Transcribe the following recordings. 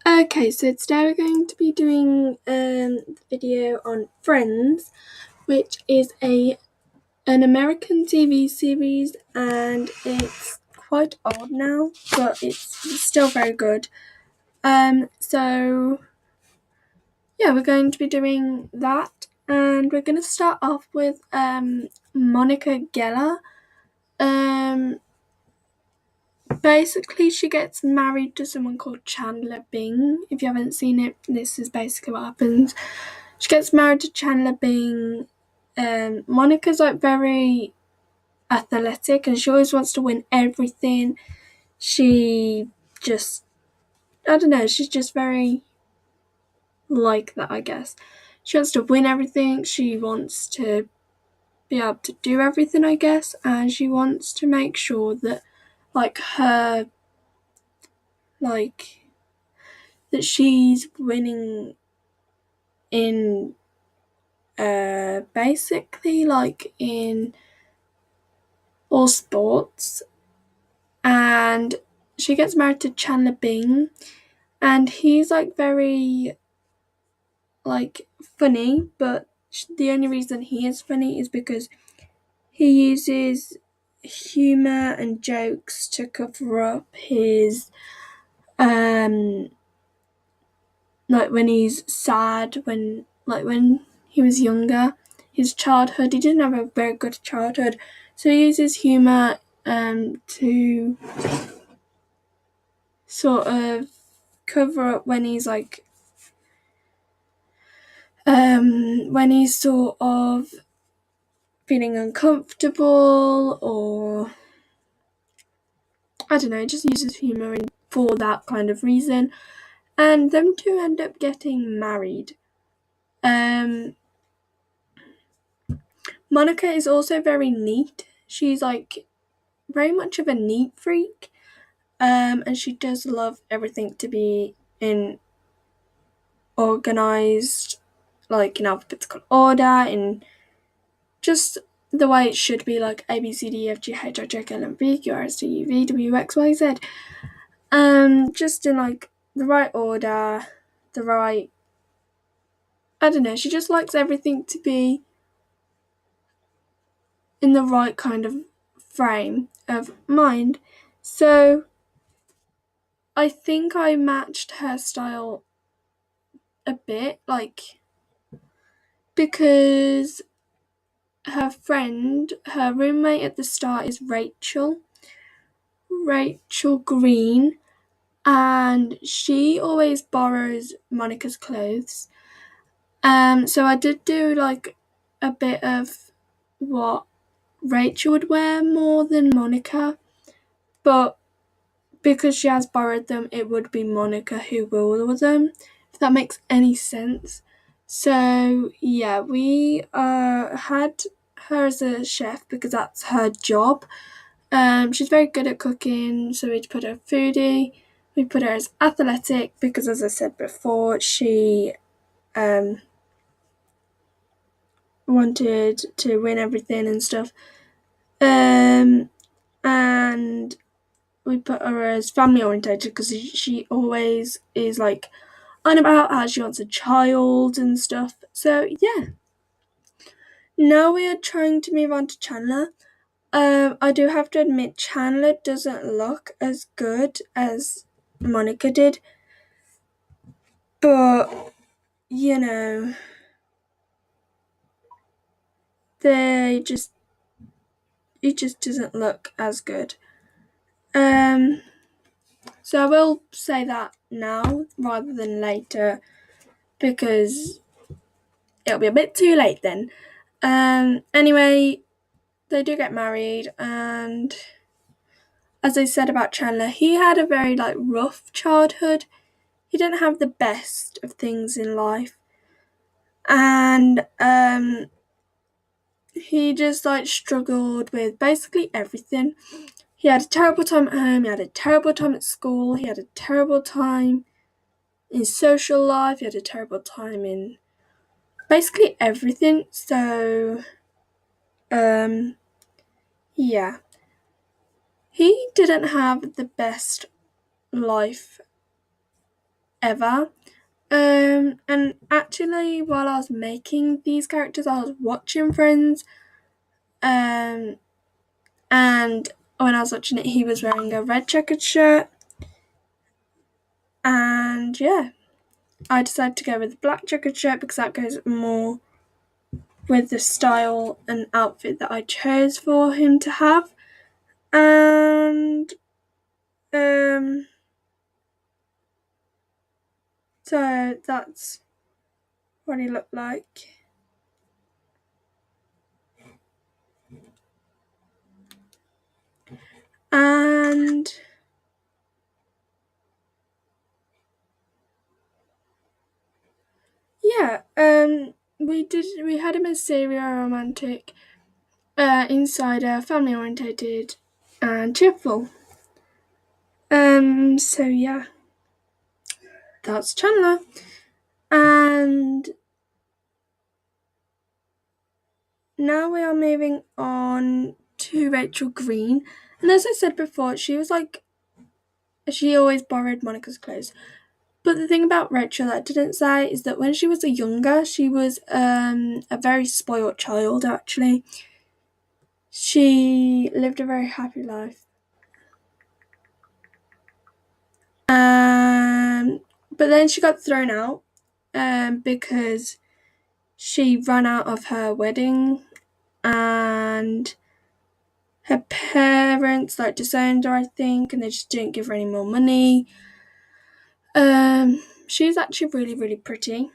Okay, so today we're going to be doing the video on Friends, which is an American TV series, and it's quite old now, but it's still very good. So yeah, we're going to be doing that, and we're going to start off with Monica Geller. Basically, she gets married to someone called Chandler Bing. If you haven't seen it, this is basically what happens. She gets married to Chandler Bing. Monica's like very athletic and she always wants to win everything. She just, I don't know, she's just very like that, I guess. She wants to win everything. She wants to be able to do everything, I guess. And she wants to make sure that, her, like, that she's winning in basically like in all sports. And she gets married to Chandler Bing, and he's like very like funny, but the only reason he is funny is because he uses humor and jokes to cover up his like when he's sad, when he was younger, his childhood, he didn't have a very good childhood, so he uses humor to sort of cover up when he's like when he's sort of feeling uncomfortable, or I don't know, just uses humor for that kind of reason. And them two end up getting married. Monica is also very neat. She's like very much of a neat freak. And she does love everything to be in organized, like in alphabetical order, in just the way it should be, like A B C D E F G H I J K L M N O P Q R S T U V W X Y Z. Just in like the right order, the right, I don't know, she just likes everything to be in the right kind of frame of mind. So I think I matched her style a bit, like, because her roommate at the start is Rachel Green, and she always borrows Monica's clothes. So I did do like a bit of what Rachel would wear more than Monica, but because she has borrowed them, it would be Monica who wore them, if that makes any sense. So yeah, we had her as a chef because that's her job. She's very good at cooking, so we'd put her foodie. We put her as athletic because, as I said before, she wanted to win everything and stuff. And we put her as family orientated because she always is like on about how she wants a child and stuff. So yeah. Now we are trying to move on to Chandler. I do have to admit, Chandler doesn't look as good as Monica did, but you know, it just doesn't look as good. So I will say that now rather than later, because it'll be a bit too late then. Anyway, they do get married, and as I said about Chandler, he had a very like rough childhood. He didn't have the best of things in life, and he just like struggled with basically everything. He had a terrible time at home, he had a terrible time at school, he had a terrible time in social life, he had a terrible time in basically everything. So yeah, he didn't have the best life ever. And actually, while I was making these characters, I was watching Friends, and when I was watching it, he was wearing a red checkered shirt, and yeah, I decided to go with the black checkered shirt because that goes more with the style and outfit that I chose for him to have, and so that's what he looked like. And yeah, we had him as serial romantic, insider, family orientated, and cheerful. So yeah, that's Chandler. And now we are moving on to Rachel Green. And as I said before, she always borrowed Monica's clothes. But the thing about Rachel that I didn't say is that when she was younger, she was a very spoiled child, actually. She lived a very happy life. But then she got thrown out because she ran out of her wedding, and her parents disowned her, I think, and they just didn't give her any more money. She's actually really, really pretty.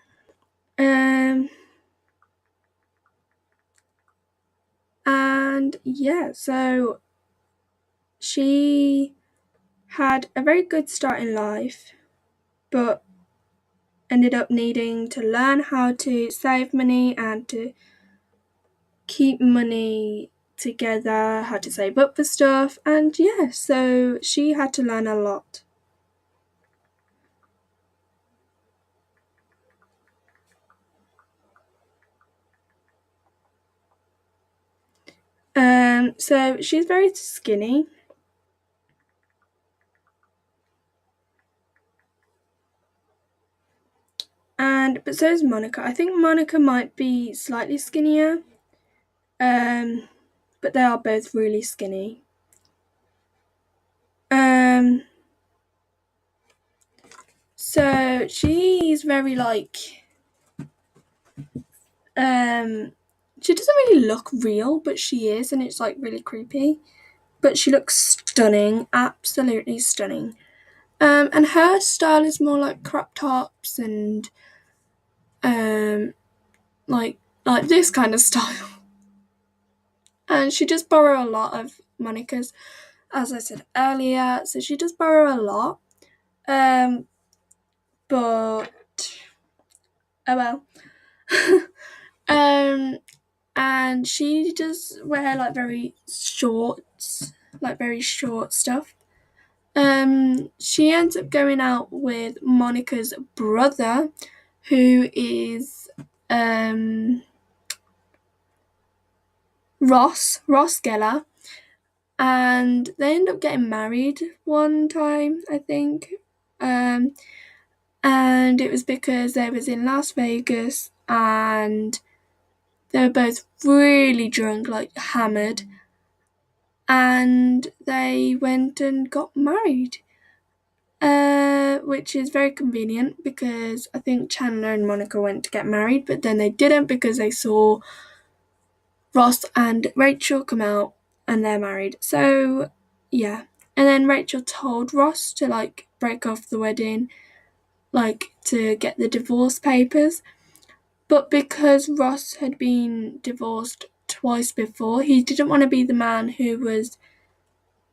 And yeah, so she had a very good start in life, but ended up needing to learn how to save money and to keep money together, how to save up for stuff, and yeah, so she had to learn a lot. So she's very skinny, but so is Monica. I think Monica might be slightly skinnier, but they are both really skinny. So she's very she doesn't really look real, but she is, and it's really creepy. But she looks stunning, absolutely stunning. And her style is more like crop tops and um, like this kind of style. And she does borrow a lot of Monica's, as I said earlier. So she does borrow a lot. But oh well. um, and she does wear very short stuff. She ends up going out with Monica's brother, who is Ross Geller, and they end up getting married one time, I think. And it was because they was in Las Vegas and they were both really drunk, hammered, and they went and got married. Which is very convenient because I think Chandler and Monica went to get married, but then they didn't because they saw Ross and Rachel come out and they're married. So, yeah. And then Rachel told Ross to break off the wedding, to get the divorce papers. But because Ross had been divorced twice before, he didn't want to be the man who was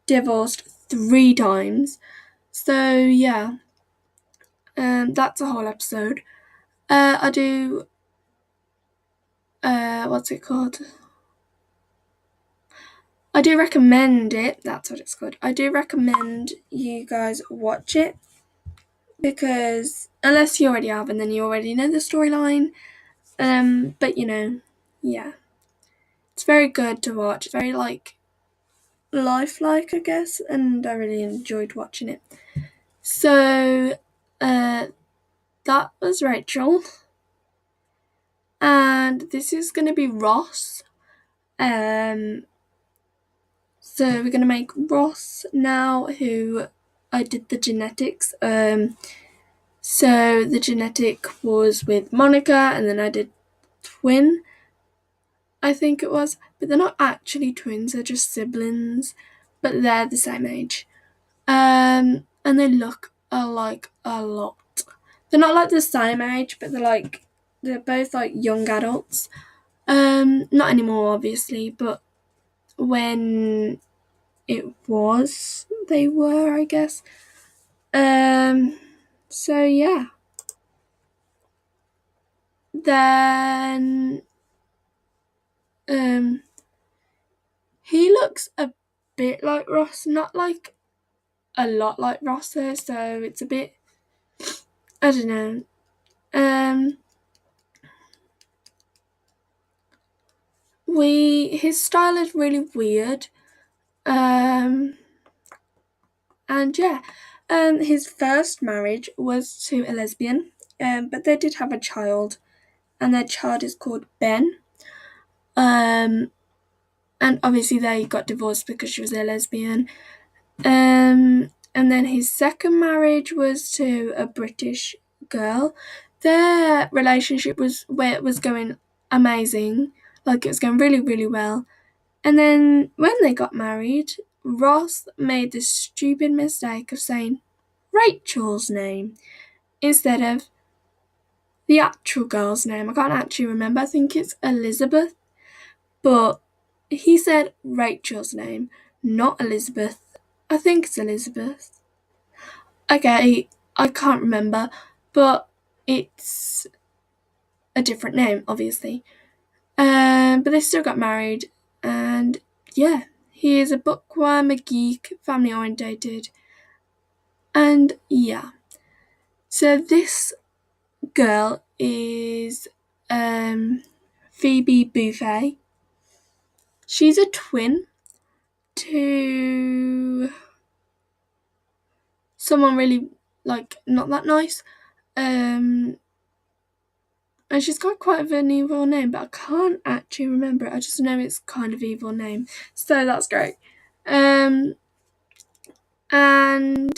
divorced 3 times. So, yeah. That's a whole episode. I do. What's it called? I do recommend it. That's what it's called. I do recommend you guys watch it because unless you already have, and then you already know the storyline. But yeah, it's very good to watch. It's very lifelike, I guess, and I really enjoyed watching it. So, that was Rachel. And this is going to be Ross. So we're going to make Ross now, who I did the genetics. So the genetic was with Monica, and then I did twin, I think it was. But they're not actually twins, they're just siblings. But they're the same age. And they look alike a lot. They're not like the same age, but they're both like young adults. Not anymore, obviously, but when it was, they were, I guess. So yeah. Then he looks a bit like Ross, not like a lot like Ross though, so it's a bit, I don't know. His style is really weird. And yeah. His first marriage was to a lesbian, but they did have a child, and their child is called Ben. And obviously they got divorced because she was a lesbian. And then his second marriage was to a British girl. Their relationship was where it was going amazing, like it was going really, really well. And then when they got married, Ross made the stupid mistake of saying Rachel's name instead of the actual girl's name. I can't actually remember. I think it's Elizabeth. But he said Rachel's name, not Elizabeth. I think it's Elizabeth. Okay, I can't remember, but it's a different name, obviously. But they still got married, and yeah, he is a bookworm, a geek, family orientated, and yeah. So this girl is Phoebe Buffet. She's a twin to someone really not that nice. And she's got quite of an evil name, but I can't actually remember it. I just know it's kind of evil name. So that's great. And I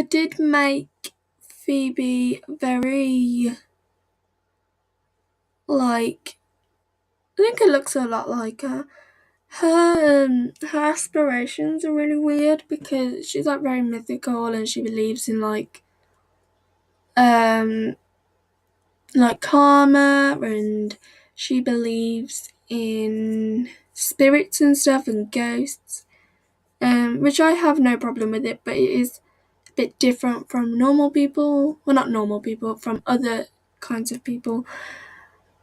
did make Phoebe very I think it looks a lot like her. Her aspirations are really weird because she's very mythical, and she believes in karma, and she believes in spirits and stuff and ghosts, which I have no problem with it, but it is a bit different from normal people. Well, not normal people, from other kinds of people.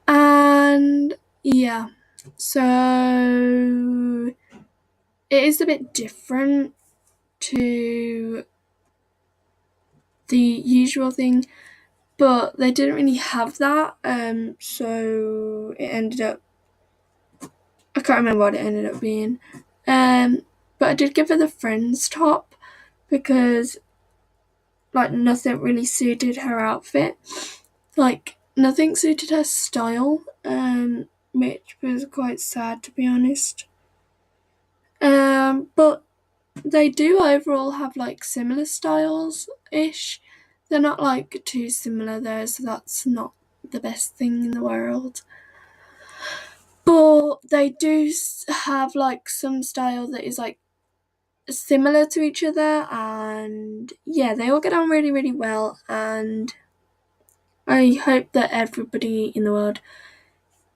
And yeah, so it is a bit different to the usual thing, but they didn't really have that, so it ended up, I can't remember what it ended up being, but I did give her the Friends top because nothing really suited her outfit, nothing suited her style, which was quite sad, to be honest. But they do overall have similar styles ish. They're not too similar though, so that's not the best thing in the world. But they do have some style that is similar to each other, and yeah, they all get on really, really well, and I hope that everybody in the world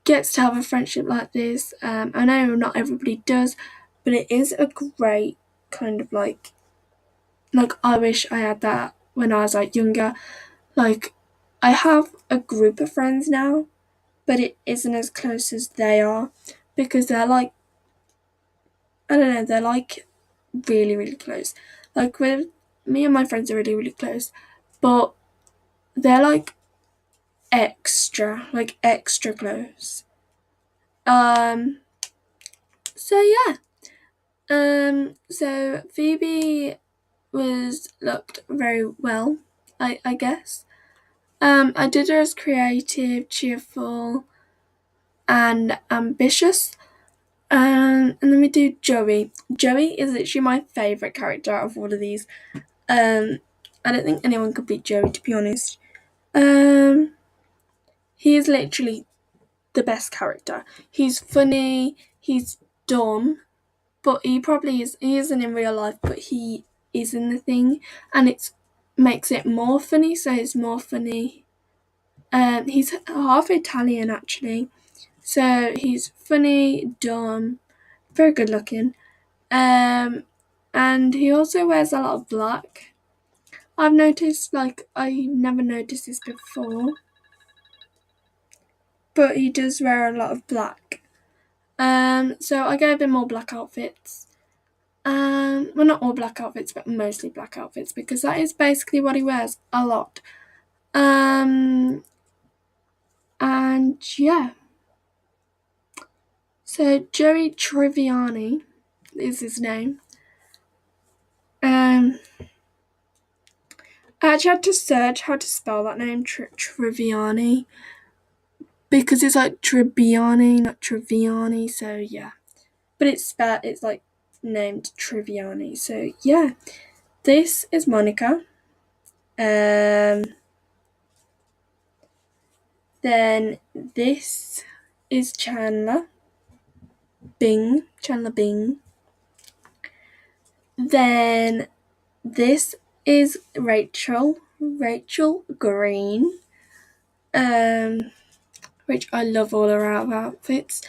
gets to have a friendship like this. I know not everybody does, but it is a great kind of I wish I had that when I was younger. I have a group of friends now, but it isn't as close as they are because they're I don't know, they're really, really close. With me and my friends are really, really close, but they're extra close. So yeah. So Phoebe looked very well. I guess. I did her as creative, cheerful, and ambitious. And then we do Joey. Joey is literally my favourite character out of all of these. I don't think anyone could beat Joey, to be honest. He is literally the best character. He's funny, he's dumb, but he isn't in real life, but he is in the thing, and it makes it more funny, so he's more funny. He's half Italian actually, so he's funny, dumb, very good looking. And he also wears a lot of black. I've noticed, like, I never noticed this before, but he does wear a lot of black. So I gave him all black outfits. Well, not all black outfits, but mostly black outfits, because that is basically what he wears a lot. And yeah. So Joey Triviani is his name. I actually had to search how to spell that name, Triviani, because it's like Tribbiani, not Triviani. So yeah, but it's like named Triviani. So yeah, this is Monica. Then this is Chandler Bing. Then this is Rachel Green, which I love all her outfits.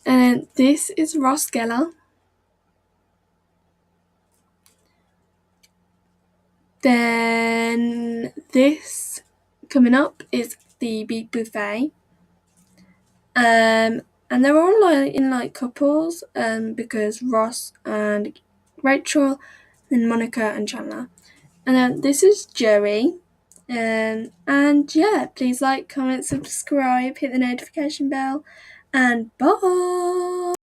And this is Ross Geller. Then this coming up is the Big Buffet. And they're all in like couples, because Ross and Rachel, then Monica and Chandler. And then this is Joey. And yeah, please like, comment, subscribe, hit the notification bell, and bye.